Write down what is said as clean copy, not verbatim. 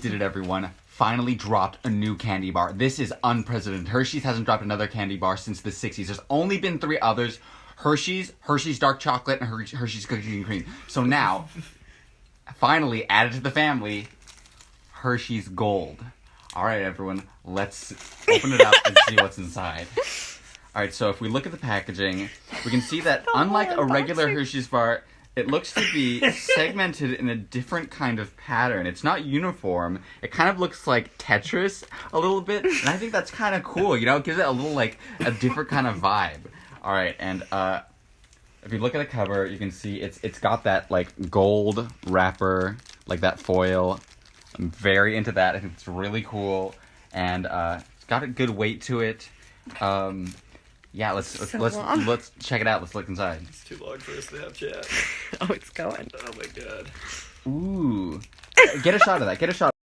did it, everyone. Finally dropped a new candy bar. This is unprecedented. Hershey's hasn't dropped another candy bar since the 60s. There's only been 3 others. Hershey's dark chocolate, and Hershey's cookies and cream. So now, finally added to the family, Hershey's Gold. All right, everyone, let's open it up and see what's inside. All right, so if we look at the packaging, we can see that unlike a regular Hershey's bar, it looks to be segmented in a different kind of pattern. It's not uniform. It kind of looks like Tetris a little bit, and I think that's kind of cool. You know, it gives it a little, like, a different kind of vibe. All right, and if you look at the cover, you can see it's got that, like, gold wrapper, like that foil. I'm very into that. I think it's really cool, and it's got a good weight to it. Yeah, let's check it out. Let's look inside. It's too long for a Snapchat. Oh, it's going. Oh my god. Ooh. Get a shot of that. Get a shot.